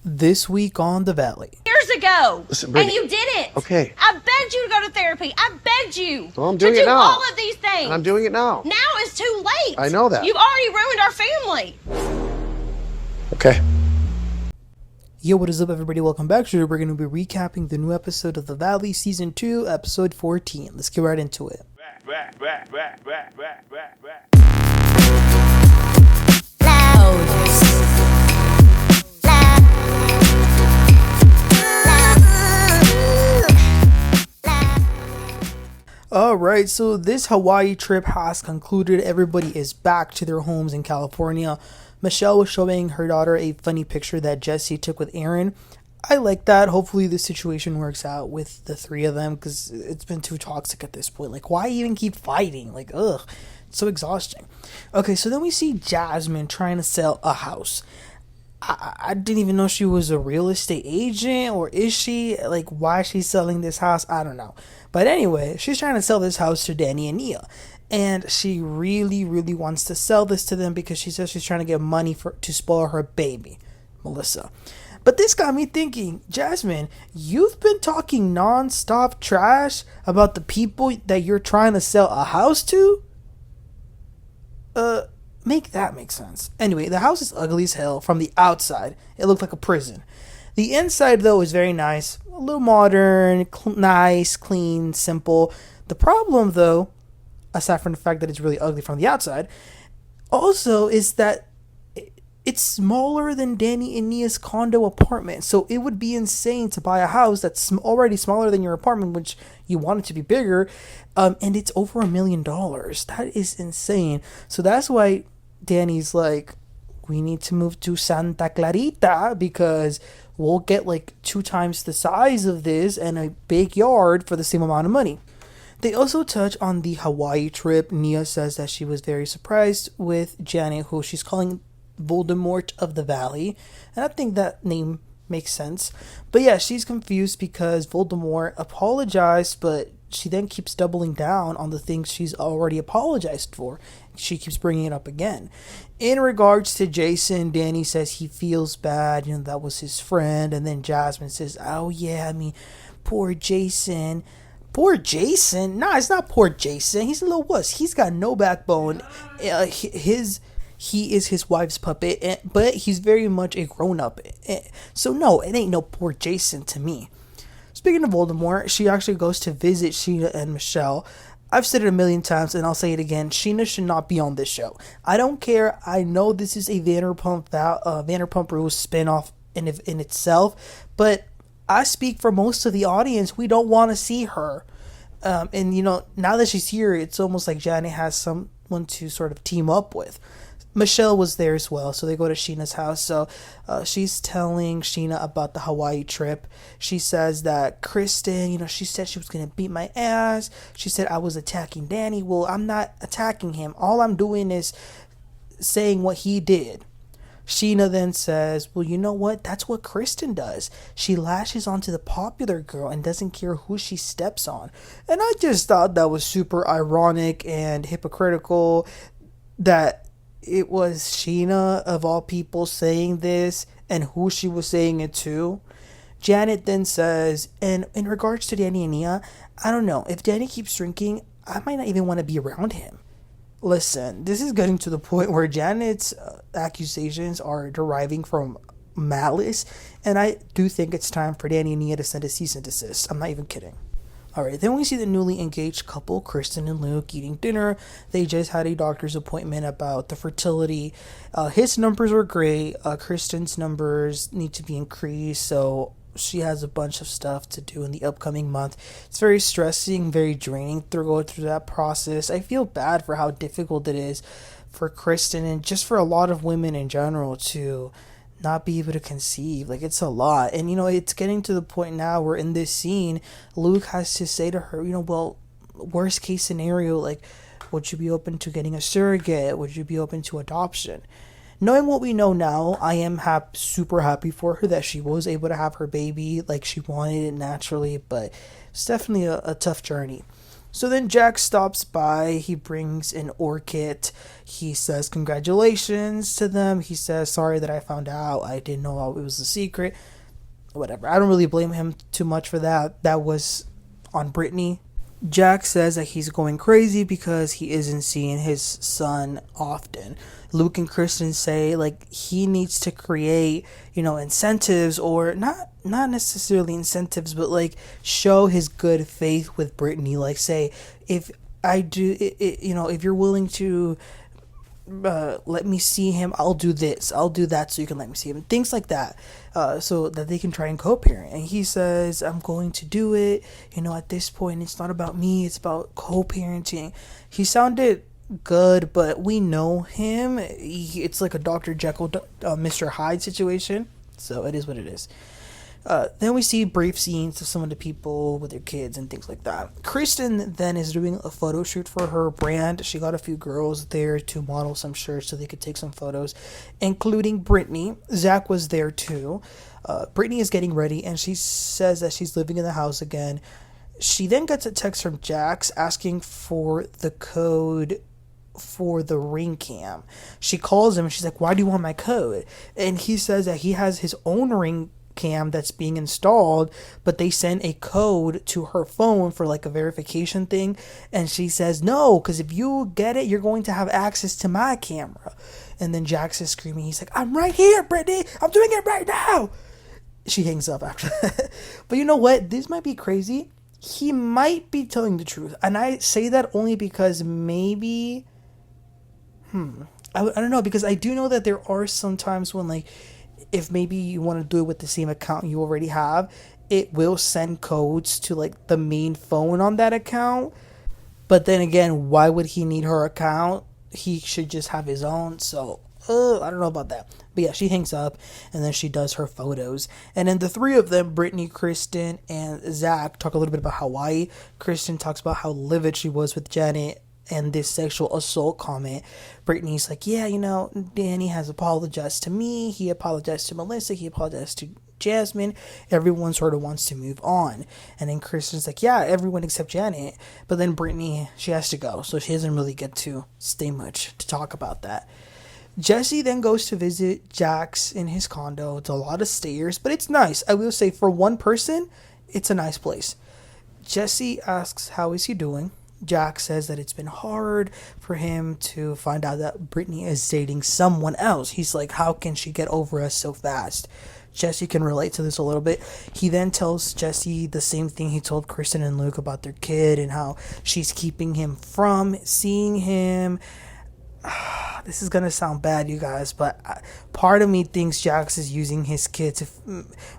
This week on The Valley. Years ago. Listen, Brittany. And you didn't. Okay. I begged you to go to therapy. I begged you Well, I'm doing to it do now. all of these things. And I'm doing it now. Now it's too late. I know that. You've already ruined our family. Okay. Yo, what is up, everybody? Welcome back. Today we're going to be recapping the new episode of The Valley, Season 2, Episode 14. Let's get right into it. Alright, so this Hawaii trip has concluded. Everybody is back to their homes in California. Michelle was showing her daughter a funny picture that Jesse took with Aaron. I like that. Hopefully the situation works out with the three of them, because it's been too toxic at this point. Like, why even keep fighting? Like, ugh, it's so exhausting. Okay, so then we see Jasmine trying to sell a house. I didn't even know she was a real estate agent, or is she? Like, why is she selling this house? I don't know. But anyway, she's trying to sell this house to Danny and Nia. And she really, really wants to sell this to them because she says she's trying to get money to spoil her baby, Melissa. But this got me thinking, Jasmine, you've been talking non-stop trash about the people that you're trying to sell a house to? Make that make sense. Anyway, the house is ugly as hell from the outside. It looked like a prison. The inside, though, is very nice. A little modern, nice, clean, simple. The problem, though, aside from the fact that it's really ugly from the outside, also is that it's smaller than Danny and Nia's condo apartment. So it would be insane to buy a house that's already smaller than your apartment, which you want it to be bigger, and it's over $1 million. That is insane. So that's why Danny's like, we need to move to Santa Clarita because we'll get like 2 times the size of this and a big yard for the same amount of money. They also touch on the Hawaii trip. Nia says that she was very surprised with Janet, who she's calling Voldemort of the Valley. And I think that name makes sense. But yeah, she's confused because Voldemort apologized, but she then keeps doubling down on the things she's already apologized for. She keeps bringing it up again. In regards to Jason, Danny says he feels bad. You know, that was his friend. And then Jasmine says, oh yeah, I mean, poor Jason. Poor Jason? Nah, it's not poor Jason. He's a little wuss. He's got no backbone. He is his wife's puppet, but he's very much a grown-up. So no, it ain't no poor Jason to me. Speaking of Voldemort, she actually goes to visit Sheena and Michelle. I've said it a million times, and I'll say it again. Sheena should not be on this show. I don't care. I know this is a Vanderpump Rules spinoff in itself, but I speak for most of the audience. We don't want to see her. And, you know, now that she's here, it's almost like Janet has someone to sort of team up with. Michelle was there as well, so they go to Sheena's house. So she's telling Sheena about the Hawaii trip. She says that Kristen, you know, she said she was going to beat my ass. She said I was attacking Danny. Well, I'm not attacking him. All I'm doing is saying what he did. Sheena then says, well, you know what? That's what Kristen does. She lashes onto the popular girl and doesn't care who she steps on. And I just thought that was super ironic and hypocritical that it was Sheena, of all people, saying this and who she was saying it to. Janet then says, and in regards to Danny and Nia, I don't know. If Danny keeps drinking, I might not even want to be around him. Listen, this is getting to the point where Janet's accusations are deriving from malice, and I do think it's time for Danny and Nia to send a cease and desist. I'm not even kidding. Alright, then we see the newly engaged couple, Kristen and Luke, eating dinner. They just had a doctor's appointment about the fertility. His numbers were great. Kristen's numbers need to be increased, so she has a bunch of stuff to do in the upcoming month. It's very stressing, very draining to go through that process. I feel bad for how difficult it is for Kristen and just for a lot of women in general to not be able to conceive. Like, it's a lot. And, you know, it's getting to the point now where in this scene, Luke has to say to her, you know, well, worst case scenario, like, would you be open to getting a surrogate? Would you be open to adoption? Knowing what we know now, I am super happy for her that she was able to have her baby like she wanted it naturally, but it's definitely a tough journey. So then Jack stops by. He brings an orchid. He says congratulations to them. He says, sorry that I found out. I didn't know it was a secret. Whatever. I don't really blame him too much for that. That was on Brittany. Jack says that he's going crazy because he isn't seeing his son often. Luke and Kristen say like he needs to create, incentives, or not necessarily incentives, but like show his good faith with Brittany. Like say, if I do, if you're willing to let me see him, I'll do this, I'll do that, so you can let me see him, things like that, so that they can try and co-parent. And he says, I'm going to do it, at this point it's not about me, it's about co-parenting. He sounded good, but we know him, it's like a Dr. Jekyll, Mr. Hyde situation, so it is what it is. Then we see brief scenes of some of the people with their kids and things like that. Kristen then is doing a photo shoot for her brand. She got a few girls there to model some shirts so they could take some photos, including Brittany. Zach was there too. Brittany is getting ready and she says that she's living in the house again. She then gets a text from Jax asking for the code for the ring cam. She calls him and she's like, why do you want my code? And he says that he has his own ring cam that's being installed, but they send a code to her phone for like a verification thing, and she says no, because if you get it, you're going to have access to my camera. And then Jax is screaming, he's like, I'm right here, Brittany, I'm doing it right now. She hangs up after that. But you know what, this might be crazy, he might be telling the truth, and I say that only because maybe I don't know, because I do know that there are some times when like, if maybe you want to do it with the same account you already have, it will send codes to like the main phone on that account. But then again, why would he need her account? He should just have his own. So I don't know about that. But yeah, she hangs up and then she does her photos. And then the three of them, Brittany, Kristen, and Zach, talk a little bit about Hawaii. Kristen talks about how livid she was with Janet and this sexual assault comment. Brittany's like, yeah, Danny has apologized to me, he apologized to Melissa, he apologized to Jasmine, everyone sort of wants to move on. And then Kristen's like, yeah, everyone except Janet. But then Brittany, she has to go, so she doesn't really get to stay much to talk about that. Jesse then goes to visit Jax in his condo. It's a lot of stairs, but it's nice. I will say, for one person, it's a nice place. Jesse asks, how is he doing? Jack says that it's been hard for him to find out that Brittany is dating someone else. He's like, how can she get over us so fast? Jesse can relate to this a little bit. He then tells Jesse the same thing he told Kristen and Luke about their kid and how she's keeping him from seeing him. This is gonna sound bad, you guys, but part of me thinks Jax is using his kid to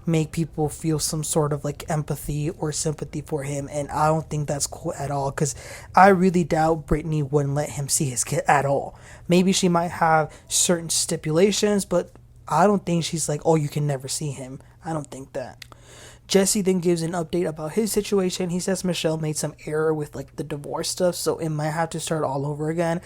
make people feel some sort of like empathy or sympathy for him, and I don't think that's cool at all, because I really doubt Brittany wouldn't let him see his kid at all. Maybe she might have certain stipulations, but I don't think she's like, oh, you can never see him. I don't think that. Jesse then gives an update about his situation. He says Michelle made some error with like the divorce stuff, so it might have to start all over again,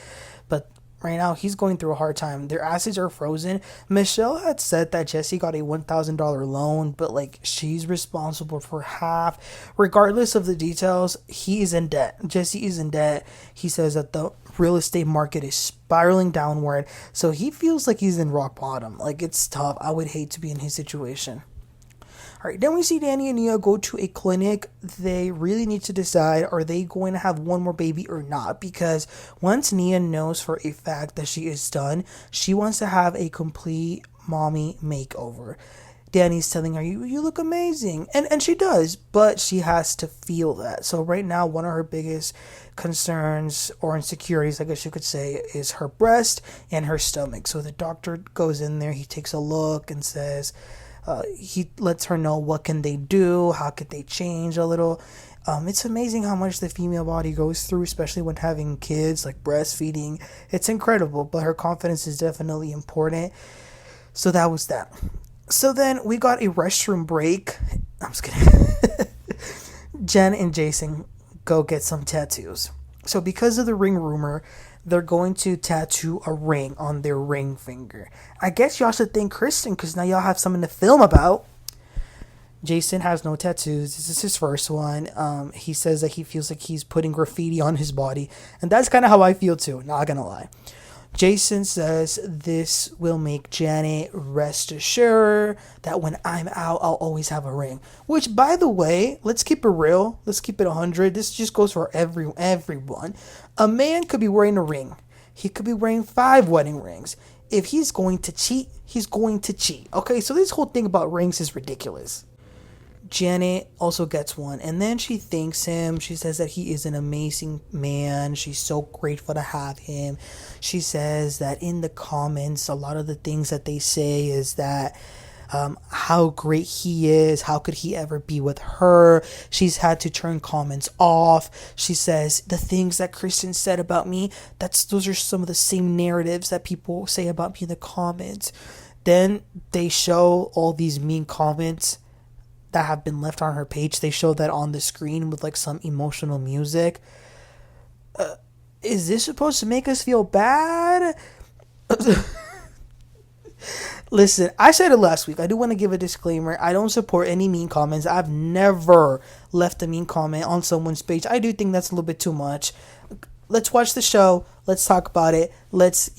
but right now, he's going through a hard time. Their assets are frozen. Michelle had said that Jesse got a $1,000 loan, but like she's responsible for half. Regardless of the details, he is in debt. Jesse is in debt. He says that the real estate market is spiraling downward, so he feels like he's in rock bottom. Like, it's tough. I would hate to be in his situation. Alright, then we see Danny and Nia go to a clinic. They really need to decide, are they going to have one more baby or not? Because once Nia knows for a fact that she is done, she wants to have a complete mommy makeover. Danny's telling her, you look amazing. And she does, but she has to feel that. So right now, one of her biggest concerns or insecurities, I guess you could say, is her breast and her stomach. So the doctor goes in there, he takes a look and says, he lets her know what can they do, how could they change a little. It's amazing how much the female body goes through, especially when having kids, like breastfeeding. It's incredible, but her confidence is definitely important. So that was that. So then we got a restroom break. I'm just kidding. Jen and Jason go get some tattoos. So because of the ring rumor, they're going to tattoo a ring on their ring finger. I guess y'all should thank Kristen, because now y'all have something to film about. Jason has no tattoos. This is his first one. He says that he feels like he's putting graffiti on his body. And that's kind of how I feel too, not gonna lie. Jason says this will make Janet rest assured that when I'm out, I'll always have a ring. Which, by the way, let's keep it real. Let's keep it 100. This just goes for everyone. A man could be wearing a ring. He could be wearing 5 wedding rings. If he's going to cheat, he's going to cheat. Okay, so this whole thing about rings is ridiculous. Janet also gets one, and then she thanks him. She says that he is an amazing man. She's so grateful to have him. She says that in the comments, a lot of the things that they say is that how great he is. How could he ever be with her? She's had to turn comments off. She says the things that Kristen said about me, those are some of the same narratives that people say about me in the comments. Then they show all these mean comments that have been left on her page. They show that on the screen with like some emotional music. Is this supposed to make us feel bad? Listen, I said it last week. I do want to give a disclaimer. I don't support any mean comments. I've never left a mean comment on someone's page. I do think that's a little bit too much. Let's watch the show. Let's talk about it. Let's,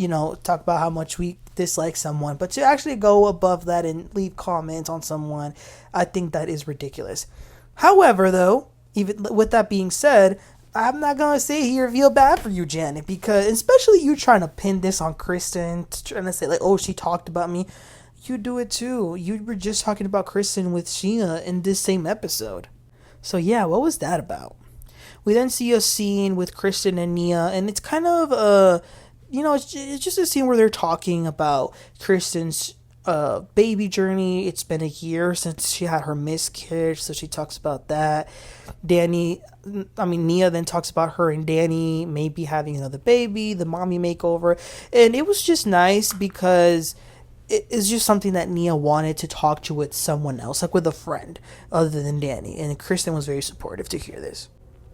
talk about how much we dislike someone. But to actually go above that and leave comments on someone, I think that is ridiculous. However, though, even with that being said, I'm not going to sit here and feel bad for you, Janet, because especially you trying to pin this on Kristen, trying to say like, oh, she talked about me. You do it too. You were just talking about Kristen with Sheena in this same episode. So yeah, what was that about? We then see a scene with Kristen and Nia, and it's kind of it's just a scene where they're talking about Kristen's baby journey. It's been a year since she had her miscarriage, so she talks about that. Nia then talks about her and Danny maybe having another baby, the mommy makeover, and it was just nice because it's just something that Nia wanted to talk to with someone else, like with a friend other than Danny, and Kristen was very supportive to hear this.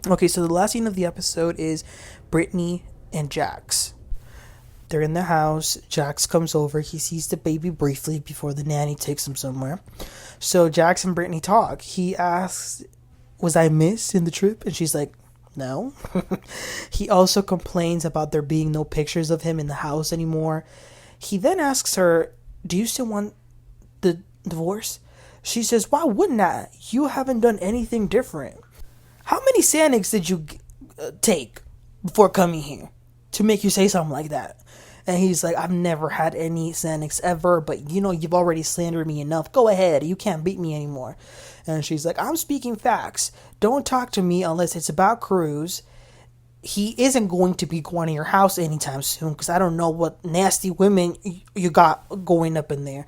Okay, so the last scene of the episode is Brittany and Jax. They're in the house. Jax comes over. He sees the baby briefly before the nanny takes him somewhere. So Jax and Brittany talk. He asks, was I missed in the trip? And she's like, no. He also complains about there being no pictures of him in the house anymore. He then asks her, do you still want the divorce? She says, why wouldn't I? You haven't done anything different. How many Xanax did you take before coming here to make you say something like that? And he's like, I've never had any Xanax ever, but you've already slandered me enough. Go ahead. You can't beat me anymore. And she's like, I'm speaking facts. Don't talk to me unless it's about Cruz. He isn't going to be going to your house anytime soon because I don't know what nasty women you got going up in there.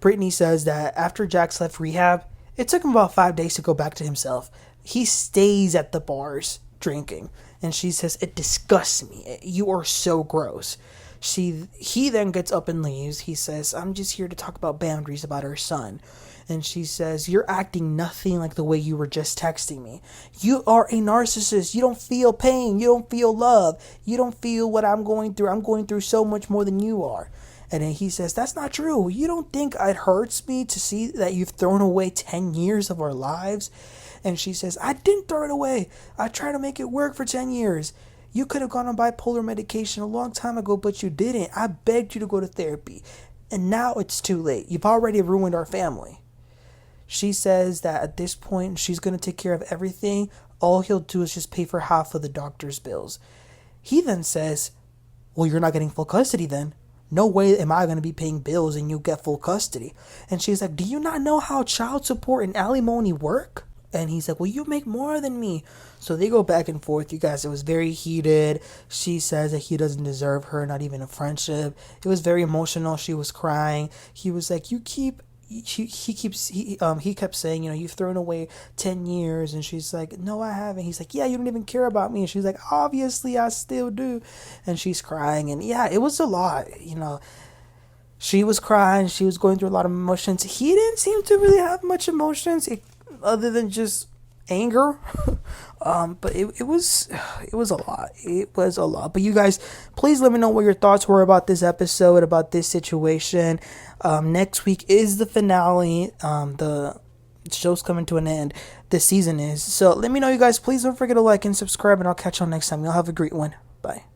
Brittany says that after Jax left rehab, it took him about 5 days to go back to himself. He stays at the bars drinking. And she says, it disgusts me. You are so gross. He then gets up and leaves. He says, I'm just here to talk about boundaries about her son. And she says, you're acting nothing like the way you were just texting me. You are a narcissist. You don't feel pain. You don't feel love. You don't feel what I'm going through. I'm going through so much more than you are. And then he says, that's not true. You don't think it hurts me to see that you've thrown away 10 years of our lives? And she says, I didn't throw it away. I tried to make it work for 10 years. You could have gone on bipolar medication a long time ago, but you didn't. I begged you to go to therapy. And now it's too late. You've already ruined our family. She says that at this point, she's going to take care of everything. All he'll do is just pay for half of the doctor's bills. He then says, well, you're not getting full custody then. No way am I going to be paying bills and you get full custody. And she's like, do you not know how child support and alimony work? And he's like, well, you make more than me. So they go back and forth. You guys, it was very heated. She says that he doesn't deserve her, not even a friendship. It was very emotional. She was crying. He was like, he kept saying, you've thrown away 10 years. And she's like, no, I haven't. He's like, yeah, you don't even care about me. And she's like, obviously I still do. And she's crying. And yeah, it was a lot, She was crying. She was going through a lot of emotions. He didn't seem to really have much emotions other than just anger. But it was a lot. It was a lot. But you guys, please let me know what your thoughts were about this episode, about this situation. Next week is the finale. The The show's coming to an end. This season is. So let me know, you guys. Please don't forget to like and subscribe, and I'll catch y'all next time. Y'all have a great one. Bye.